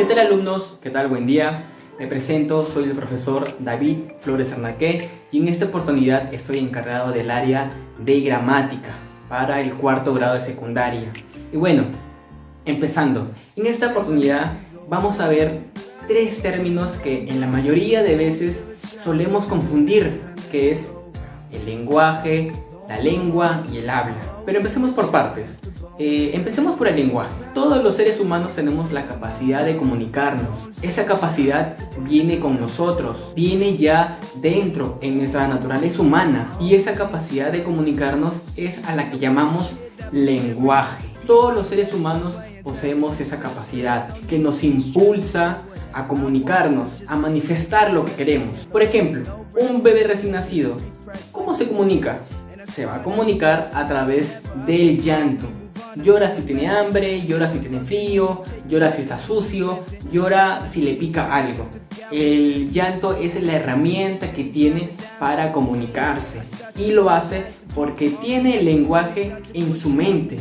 tal, alumnos? ¿Qué tal? Buen día. Me presento, soy el profesor David Flores Arnaqué y en esta oportunidad estoy encargado del área de gramática para el cuarto grado de secundaria. Y bueno, empezando, en esta oportunidad vamos a ver tres términos que en la mayoría de veces solemos confundir, que es el lenguaje, la lengua y el habla. Pero empecemos por partes. Empecemos por el lenguaje. Todos los seres humanos tenemos la capacidad de comunicarnos. Esa capacidad viene con nosotros, viene ya dentro en nuestra naturaleza humana. Y esa capacidad de comunicarnos es a la que llamamos lenguaje. Todos los seres humanos poseemos esa capacidad que nos impulsa a comunicarnos, a manifestar lo que queremos. Por ejemplo, un bebé recién nacido, ¿cómo se comunica? Se va a comunicar a través del llanto. Llora si tiene hambre, llora si tiene frío, llora si está sucio, llora si le pica algo. El llanto es la herramienta que tiene para comunicarse y lo hace porque tiene el lenguaje en su mente.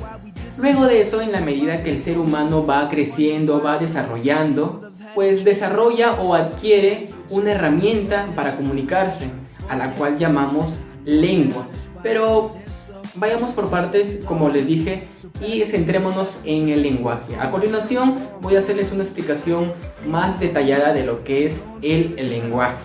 Luego de eso, en la medida que el ser humano va creciendo, va desarrollando, pues desarrolla o adquiere una herramienta para comunicarse, a la cual llamamos lengua. Pero vayamos por partes, como les dije, y centrémonos en el lenguaje. A continuación voy a hacerles una explicación más detallada de lo que es el lenguaje.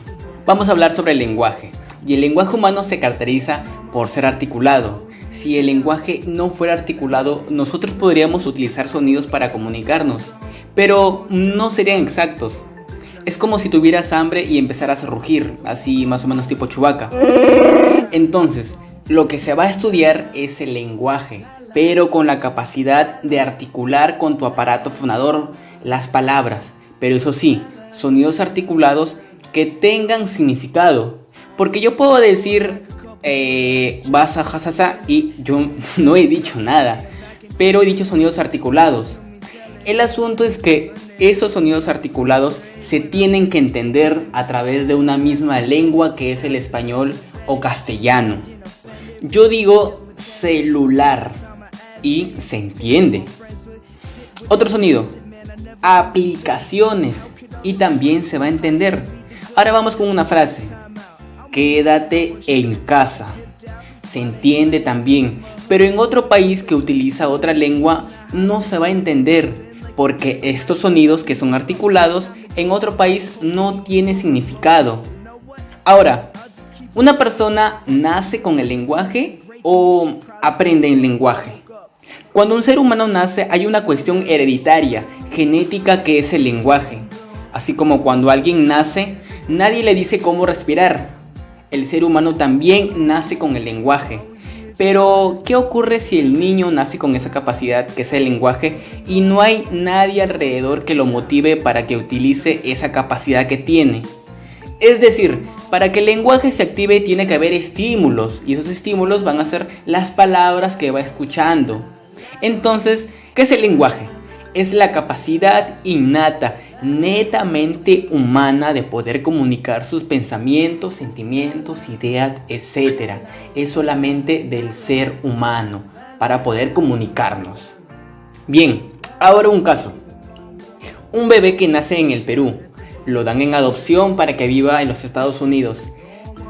Vamos a hablar sobre el lenguaje. Y el lenguaje humano se caracteriza por ser articulado. Si el lenguaje no fuera articulado, nosotros podríamos utilizar sonidos para comunicarnos, pero no serían exactos. Es como si tuvieras hambre y empezaras a rugir, así más o menos tipo Chewbacca. Entonces, lo que se va a estudiar es el lenguaje, pero con la capacidad de articular con tu aparato fonador las palabras, pero eso sí, sonidos articulados que tengan significado. Porque yo puedo decir basa, jasasa, y yo no he dicho nada, pero he dicho sonidos articulados. El asunto es que esos sonidos articulados se tienen que entender a través de una misma lengua, que es el español o castellano. Yo digo celular y se entiende. Otro sonido, aplicaciones, y también se va a entender. Ahora vamos con una frase, quédate en casa. Se entiende también, pero en otro país que utiliza otra lengua no se va a entender, porque estos sonidos que son articulados en otro país no tienen significado. Ahora, ¿una persona nace con el lenguaje o aprende el lenguaje? Cuando un ser humano nace hay una cuestión hereditaria, genética, que es el lenguaje. Así como cuando alguien nace, nadie le dice cómo respirar. El ser humano también nace con el lenguaje. Pero, ¿qué ocurre si el niño nace con esa capacidad que es el lenguaje y no hay nadie alrededor que lo motive para que utilice esa capacidad que tiene? Es decir, para que el lenguaje se active tiene que haber estímulos, y esos estímulos van a ser las palabras que va escuchando. Entonces, ¿qué es el lenguaje? Es la capacidad innata, netamente humana, de poder comunicar sus pensamientos, sentimientos, ideas, etc. Es solamente del ser humano para poder comunicarnos. Bien, ahora un caso. Un bebé que nace en el Perú, lo dan en adopción para que viva en los Estados Unidos.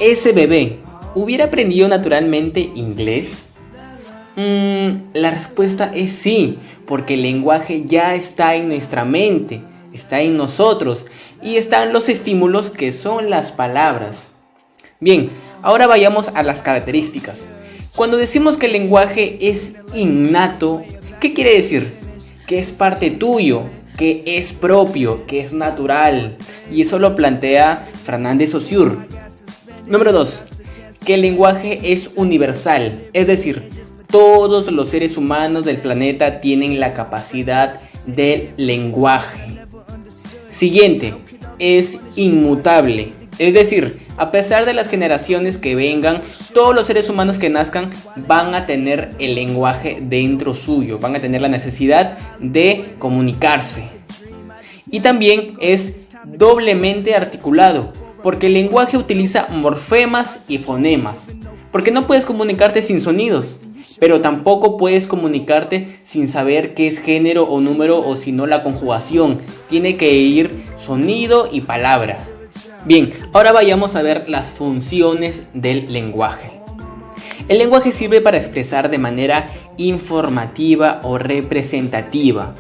¿Ese bebé hubiera aprendido naturalmente inglés? La respuesta es sí, porque el lenguaje ya está en nuestra mente, está en nosotros, y están los estímulos que son las palabras. Bien, ahora vayamos a las características. Cuando decimos que el lenguaje es innato, ¿qué quiere decir? Que es parte tuyo, que es propio, que es natural, y eso lo plantea Fernández Saussure. Número 2, que el lenguaje es universal, es decir, todos los seres humanos del planeta tienen la capacidad del lenguaje. Siguiente, es inmutable. Es decir, a pesar de las generaciones que vengan, todos los seres humanos que nazcan van a tener el lenguaje dentro suyo, van a tener la necesidad de comunicarse. Y también es doblemente articulado, porque el lenguaje utiliza morfemas y fonemas, porque no puedes comunicarte sin sonidos. pero tampoco puedes comunicarte sin saber qué es género o número o si no la conjugación. Tiene que ir sonido y palabra. Bien, ahora vayamos a ver las funciones del lenguaje. El lenguaje sirve para expresar de manera informativa o representativa.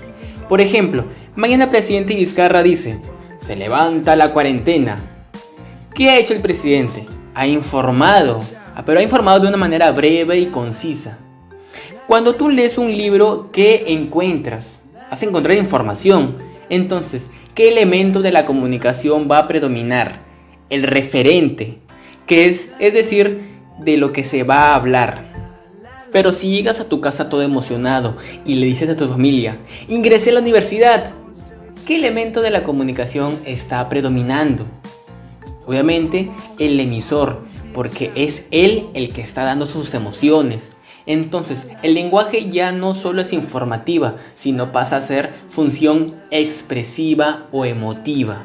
Por ejemplo, mañana el presidente Vizcarra dice: se levanta la cuarentena. ¿Qué ha hecho el presidente? Ha informado, pero ha informado de una manera breve y concisa. Cuando tú lees un libro, ¿qué encuentras? Vas a encontrar información. Entonces, ¿qué elemento de la comunicación va a predominar? El referente, que es decir, de lo que se va a hablar. Pero si llegas a tu casa todo emocionado y le dices a tu familia: ingresé a la universidad, ¿qué elemento de la comunicación está predominando? Obviamente el emisor, porque es él el que está dando sus emociones. Entonces el lenguaje ya no solo es informativa, sino pasa a ser función expresiva o emotiva.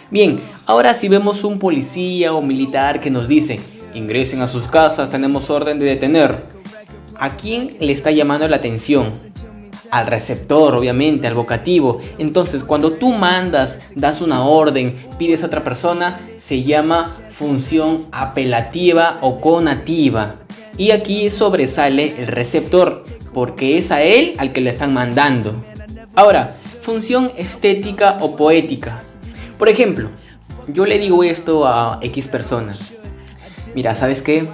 Bien, ahora si vemos un policía o militar que nos dice: ingresen a sus casas, tenemos orden de detener, ¿a quién le está llamando la atención? Al receptor, obviamente, al vocativo. Entonces, cuando tú mandas, das una orden, pides a otra persona, se llama función apelativa o conativa. Y aquí sobresale el receptor, porque es a él al que le están mandando. Ahora, función estética o poética. Por ejemplo, yo le digo esto a X personas: mira, ¿sabes qué?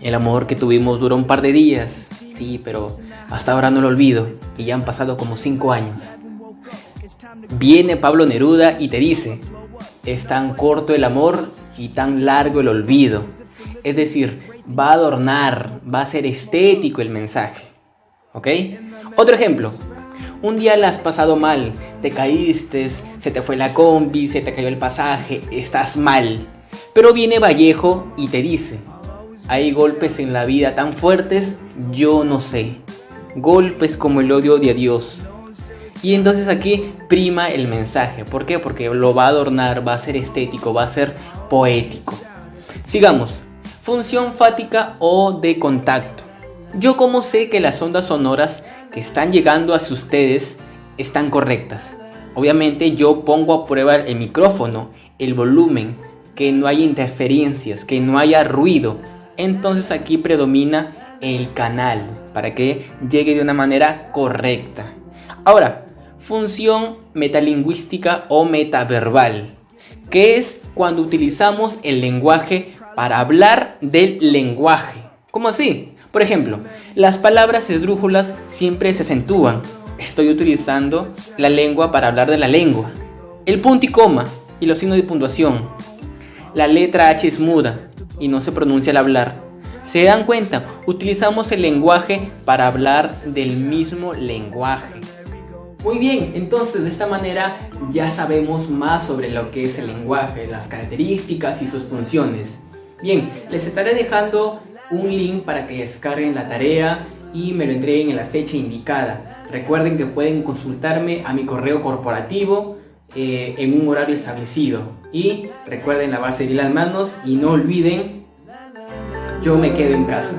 El amor que tuvimos duró un par de días, sí, pero hasta ahora no lo olvido, y ya han pasado como 5 años. Viene Pablo Neruda y te dice: es tan corto el amor y tan largo el olvido. Es decir, va a adornar, va a ser estético el mensaje. ¿Ok? Otro ejemplo. Un día la has pasado mal, te caíste, se te fue la combi, se te cayó el pasaje, estás mal. Pero viene Vallejo y te dice: hay golpes en la vida tan fuertes, yo no sé. Golpes como el odio de Dios. Y entonces aquí prima el mensaje. ¿Por qué? Porque lo va a adornar, va a ser estético, va a ser poético. Sigamos. Función fática o de contacto. Yo cómo sé que las ondas sonoras que están llegando hacia ustedes están correctas. Obviamente yo pongo a prueba el micrófono, el volumen, que no haya interferencias, que no haya ruido. Entonces aquí predomina el canal para que llegue de una manera correcta. Ahora, función metalingüística o metaverbal, que es cuando utilizamos el lenguaje para hablar del lenguaje. ¿Cómo así? Por ejemplo, las palabras esdrújulas siempre se acentúan. Estoy utilizando la lengua para hablar de la lengua. El punto y coma y los signos de puntuación. La letra H es muda y no se pronuncia al hablar. ¿Se dan cuenta? Utilizamos el lenguaje para hablar del mismo lenguaje. Muy bien, entonces de esta manera ya sabemos más sobre lo que es el lenguaje, las características y sus funciones. Bien, les estaré dejando un link para que descarguen la tarea y me lo entreguen en la fecha indicada. Recuerden que pueden consultarme a mi correo corporativo en un horario establecido. Y recuerden lavarse bien las manos y no olviden: yo me quedo en casa.